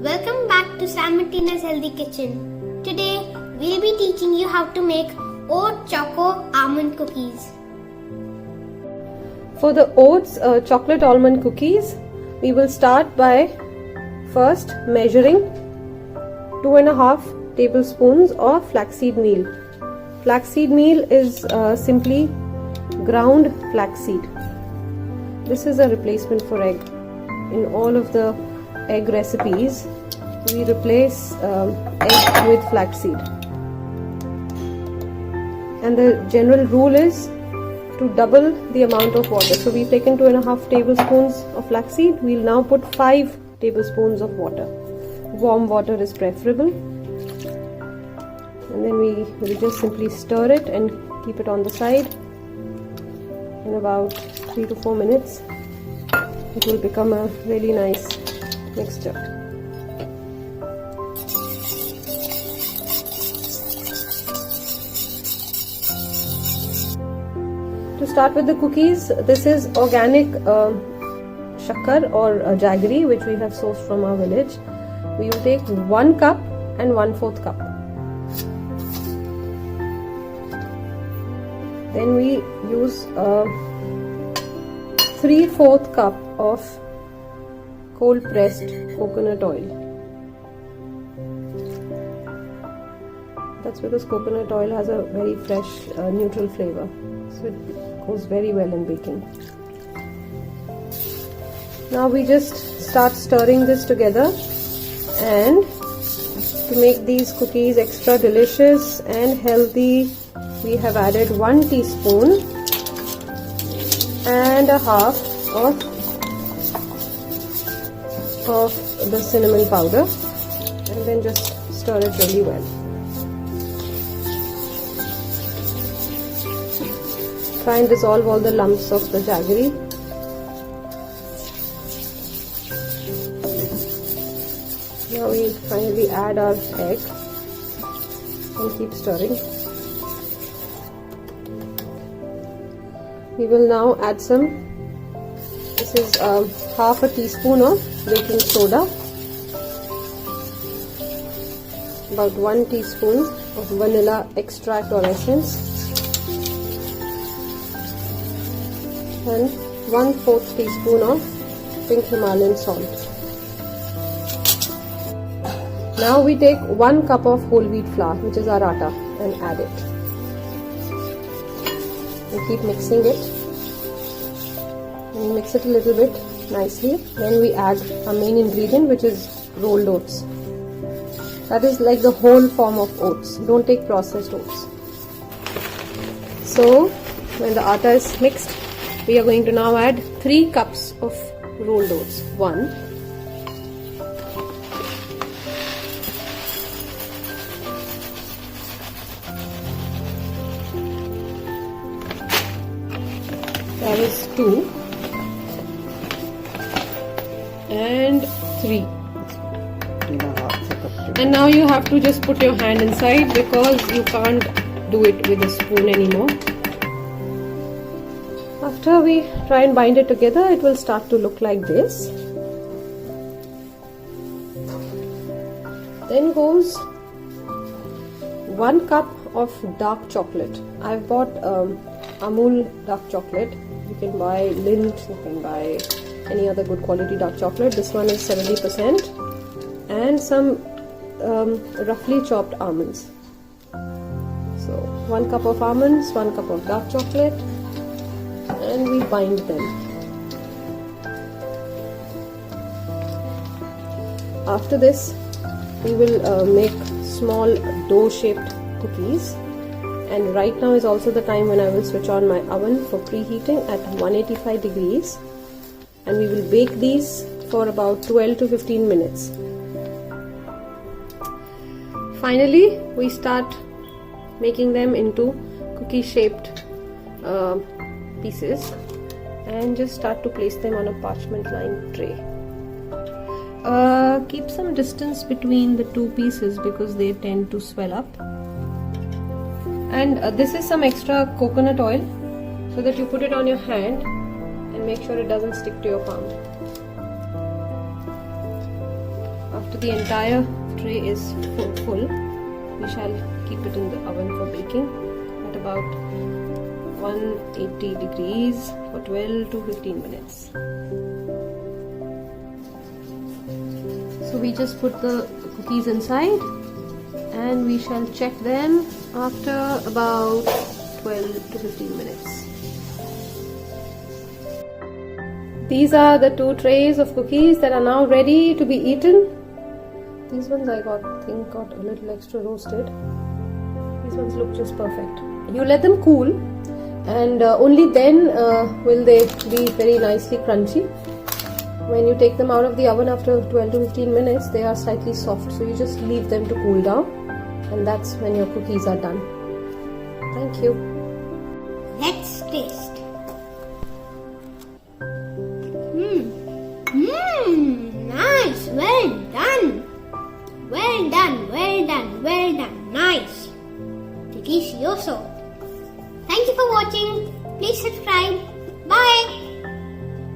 Welcome back to Sam Martina's Healthy Kitchen. Today we'll be teaching you how to make oat choco almond cookies. For the oats chocolate almond cookies, we will start by first measuring 2.5 tablespoons of flaxseed meal. Flaxseed meal is simply ground flaxseed. This is a replacement for egg. In all of the egg recipes, we replace egg with flaxseed. And the general rule is to double the amount of water. So we've taken 2.5 tablespoons of flaxseed. We'll now put 5 tablespoons of water. Warm water is preferable. And then we will just simply stir it and keep it on the side. In about 3 to 4 minutes, it will become a really nice mixture. To start with the cookies, this is organic shakkar or jaggery which we have sourced from our village. We will take 1 cup and 1/4 cup. Then we use 3/4 cup of cold pressed coconut oil. That's because coconut oil has a very fresh neutral flavor, so it goes very well in baking. Now we just start stirring this together, and to make these cookies extra delicious and healthy, we have added 1 teaspoon and a half of the cinnamon powder, and then just stir it really well. Try and dissolve all the lumps of the jaggery. Now we finally add our egg and keep stirring. We will now add some, this is half a teaspoon of baking soda, about 1 teaspoon of vanilla extract or essence, and 1/4 teaspoon of pink Himalayan salt. Now we take 1 cup of whole wheat flour, which is our atta, and add it. We keep mixing it. And mix it a little bit nicely. Then we add our main ingredient, which is rolled oats. That is like the whole form of oats. Don't take processed oats. So when the atta is mixed, we are going to now add 3 cups of rolled oats. 1, that is 2, and 3. And now you have to just put your hand inside because you can't do it with a spoon anymore. After we try and bind it together, it will start to look like this. Then goes 1 cup of dark chocolate. I've bought Amul dark chocolate. You can buy Lindt, you can buy any other good quality dark chocolate. This one is 70%, and some roughly chopped almonds. So 1 cup of almonds, 1 cup of dark chocolate, and we bind them. After this, we will make small dough shaped cookies. And right now is also the time when I will switch on my oven for preheating at 185 degrees, and we will bake these for about 12 to 15 minutes. Finally, we start making them into cookie shaped pieces, and just start to place them on a parchment lined tray. Keep some distance between the 2 pieces because they tend to swell up. And this is some extra coconut oil, so that you put it on your hand and make sure it doesn't stick to your palm. After the entire tray is full, we shall keep it in the oven for baking at about 180 degrees for 12 to 15 minutes. So we just put the cookies inside and we shall check them after about 12 to 15 minutes. These are the 2 trays of cookies that are now ready to be eaten. These ones I think got a little extra roasted. These ones look just perfect. You let them cool and only then will they be very nicely crunchy. When you take them out of the oven after 12 to 15 minutes, they are slightly soft. So you just leave them to cool down and that's when your cookies are done. Thank you. Let's taste. Nice. Well done. Well done. Well done. Well done. Nice. Delicioso. Thank you for watching.